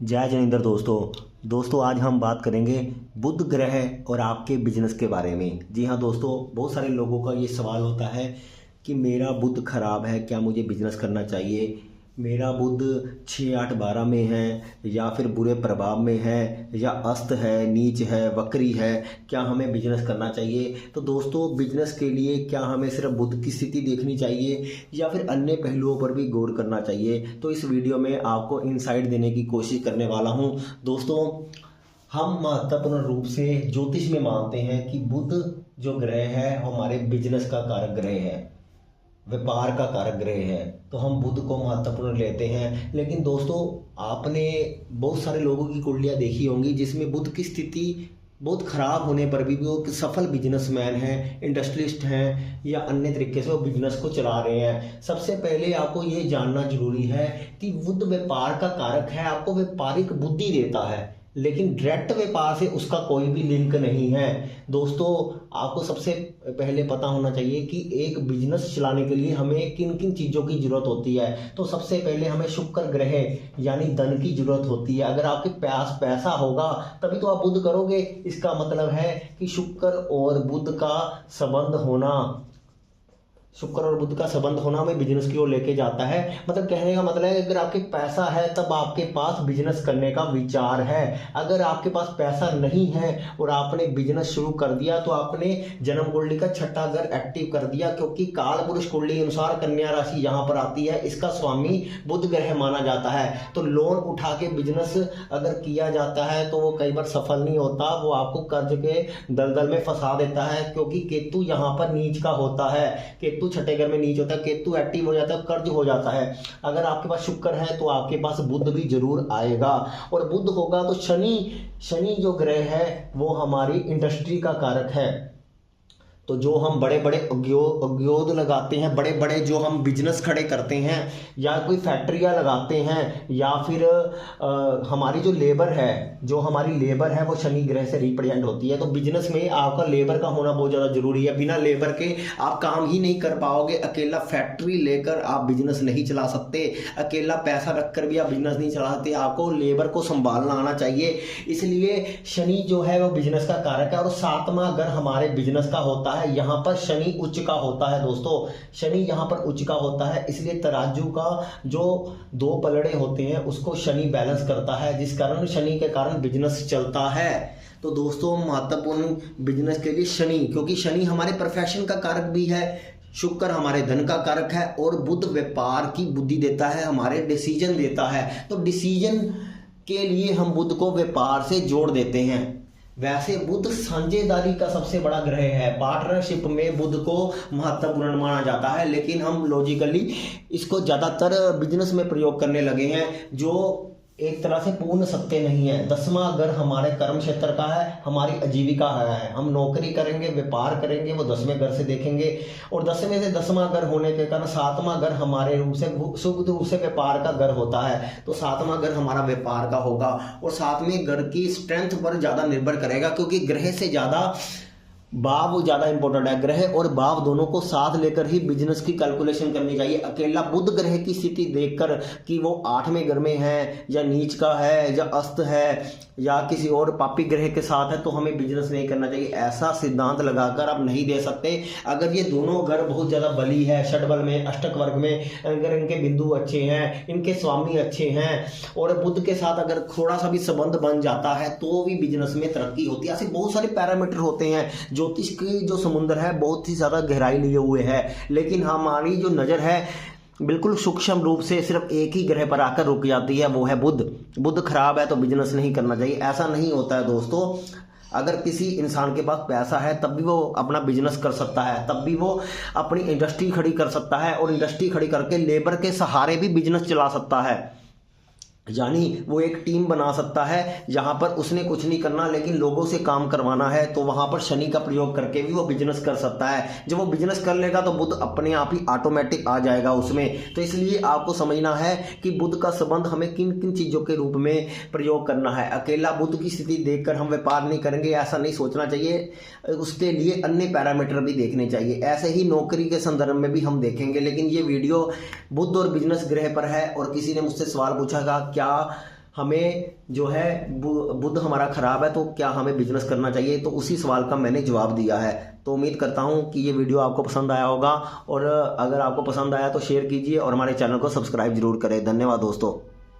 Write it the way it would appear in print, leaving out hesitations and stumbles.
जय जिनेंद्र दोस्तों आज हम बात करेंगे बुध ग्रह और आपके बिजनेस के बारे में। जी हाँ दोस्तों, बहुत सारे लोगों का ये सवाल होता है कि मेरा बुध खराब है, क्या मुझे बिजनेस करना चाहिए? मेरा बुध 6, 8, 12 में है या फिर बुरे प्रभाव में है या अस्त है, नीच है, वक्री है, क्या हमें बिजनेस करना चाहिए? तो दोस्तों, बिजनेस के लिए क्या हमें सिर्फ बुध की स्थिति देखनी चाहिए या फिर अन्य पहलुओं पर भी गौर करना चाहिए? तो इस वीडियो में आपको इनसाइट देने की कोशिश करने वाला हूँ। दोस्तों, हम महत्वपूर्ण रूप से ज्योतिष में मानते हैं कि बुध जो ग्रह है हमारे बिजनेस का कारक ग्रह है, व्यापार का कारक ग्रह है, तो हम बुध को महत्वपूर्ण लेते हैं। लेकिन दोस्तों, आपने बहुत सारे लोगों की कुंडलियां देखी होंगी जिसमें बुध की स्थिति बहुत खराब होने पर भी वो सफल बिजनेसमैन हैं, इंडस्ट्रियलिस्ट हैं या अन्य तरीके से वो बिजनेस को चला रहे हैं। सबसे पहले आपको ये जानना जरूरी है कि बुध व्यापार का कारक है, आपको व्यापारिक बुद्धि देता है, लेकिन डायरेक्ट व्यापार से उसका कोई भी लिंक नहीं है। दोस्तों, आपको सबसे पहले पता होना चाहिए कि एक बिजनेस चलाने के लिए हमें किन किन चीज़ों की जरूरत होती है। तो सबसे पहले हमें शुक्र ग्रह यानी धन की जरूरत होती है। अगर आपके पास पैसा होगा तभी तो आप बुध करोगे। इसका मतलब है कि शुक्र और बुध का संबंध होना, शुक्र और बुध का संबंध होना हमें बिजनेस की ओर लेके जाता है। मतलब कहने का मतलब है, अगर आपके पैसा है तब आपके पास बिजनेस करने का विचार है। अगर आपके पास पैसा नहीं है और आपने बिजनेस शुरू कर दिया तो आपने जन्म कुंडली का छठा घर एक्टिव कर दिया, क्योंकि काल पुरुष कुंडली अनुसार कन्या राशि यहाँ पर आती है, इसका स्वामी बुध ग्रह माना जाता है। तो लोन उठा के बिजनेस अगर किया जाता है तो वो कई बार सफल नहीं होता, वो आपको कर्ज के दलदल में फंसा देता है, क्योंकि केतु यहाँ पर नीच का होता है। केतु छठे घर में नीच होता है, केतु एक्टिव हो जाता है, कर्ज हो जाता है। अगर आपके पास शुक्र है तो आपके पास बुध भी जरूर आएगा, और बुध होगा तो शनि जो ग्रह है वो हमारी इंडस्ट्री का कारक है। तो जो हम बड़े बड़े उद्योग लगाते हैं, बड़े बड़े जो हम बिजनेस खड़े करते हैं या कोई फैक्ट्रियां लगाते हैं, या फिर हमारी जो लेबर है वो शनि ग्रह से रिप्रेजेंट होती है। तो बिजनेस में आपका लेबर का होना बहुत ज़्यादा जरूरी है। बिना लेबर के आप काम ही नहीं कर पाओगे। अकेला फैक्ट्री लेकर आप बिजनेस नहीं चला सकते, अकेला पैसा रखकर भी आप बिजनेस नहीं चला सकते, आपको लेबर को संभालना आना चाहिए। इसलिए शनि जो है वो बिजनेस का कारक है, और 7वां घर हमारे बिजनेस का होता है। यहाँ पर शनि उच्च का होता है। दोस्तों, शनि यहाँ पर उच्च का होता है, इसलिए तराजू का जो 2 पलड़े होते हैं उसको शनि बैलेंस करता है, जिस कारण शनि के कारण बिजनेस चलता है। तो दोस्तों, महत्वपूर्ण बिजनेस के लिए शनि, क्योंकि शनि हमारे प्रोफेशन का कारक भी है, शुक्र हमारे धन का कारक है, और बुध व्यापार की बुद्धि देता है, हमारे डिसीजन देता है। तो डिसीजन के लिए हम बुध को व्यापार से जोड़ देते हैं। वैसे बुध साझेदारी का सबसे बड़ा ग्रह है, पार्टनरशिप में बुध को महत्वपूर्ण माना जाता है, लेकिन हम लॉजिकली इसको ज्यादातर बिजनेस में प्रयोग करने लगे हैं, जो एक तरह से पूर्ण सत्य नहीं है। 10वां घर हमारे कर्म क्षेत्र का है, हमारी आजीविका है, हम नौकरी करेंगे, व्यापार करेंगे, वो 10वें घर से देखेंगे, और 10वें से 10वां घर होने के कारण 7वां घर हमारे रूप से शुभ रूप से व्यापार का घर होता है। तो 7वां घर हमारा व्यापार का होगा, और 7वें घर की स्ट्रेंथ पर ज्यादा निर्भर करेगा, क्योंकि ग्रह से ज्यादा भाव ज्यादा इंपॉर्टेंट है। ग्रह और भाव दोनों को साथ लेकर ही बिजनेस की कैलकुलेशन करनी चाहिए। अकेला बुध ग्रह की स्थिति देखकर कि वो 8वें घर में है या नीच का है या अस्त है या किसी और पापी ग्रह के साथ है तो हमें बिजनेस नहीं करना चाहिए, ऐसा सिद्धांत लगाकर आप नहीं दे सकते। अगर ये दोनों घर बहुत ज्यादा बली है, षटबल में, अष्टक वर्ग में, अगर इनके बिंदु अच्छे हैं, इनके स्वामी अच्छे हैं, और बुध के साथ अगर थोड़ा सा भी संबंध बन जाता है तो भी बिजनेस में तरक्की होती है। ऐसे बहुत सारे पैरामीटर होते हैं। ज्योतिष की जो समुद्र है बहुत ही ज्यादा गहराई लिए हुए है, लेकिन हमारी जो नजर है बिल्कुल सूक्ष्म रूप से सिर्फ एक ही ग्रह पर आकर रुक जाती है, वो है बुध। बुध खराब है तो बिजनेस नहीं करना चाहिए, ऐसा नहीं होता है दोस्तों। अगर किसी इंसान के पास पैसा है तब भी वो अपना बिजनेस कर सकता है, तब भी वो अपनी इंडस्ट्री खड़ी कर सकता है, और इंडस्ट्री खड़ी करके लेबर के सहारे भी बिजनेस चला सकता है। यानी वो एक टीम बना सकता है जहां पर उसने कुछ नहीं करना, लेकिन लोगों से काम करवाना है, तो वहां पर शनि का प्रयोग करके भी वो बिजनेस कर सकता है। जब वो बिजनेस कर लेगा तो बुध अपने आप ही ऑटोमेटिक आ जाएगा उसमें। तो इसलिए आपको समझना है कि बुध का संबंध हमें किन किन चीजों के रूप में प्रयोग करना है। अकेला बुध की स्थिति देखकर हम व्यापार नहीं करेंगे, ऐसा नहीं सोचना चाहिए। उसके लिए अन्य पैरामीटर भी देखने चाहिए। ऐसे ही नौकरी के संदर्भ में भी हम देखेंगे, लेकिन ये वीडियो बुध और बिजनेस ग्रह पर है। और किसी ने मुझसे सवाल पूछा क्या हमें जो है बुध हमारा खराब है तो क्या हमें बिजनेस करना चाहिए, तो उसी सवाल का मैंने जवाब दिया है। तो उम्मीद करता हूँ कि ये वीडियो आपको पसंद आया होगा, और अगर आपको पसंद आया तो शेयर कीजिए और हमारे चैनल को सब्सक्राइब जरूर करें। धन्यवाद दोस्तों।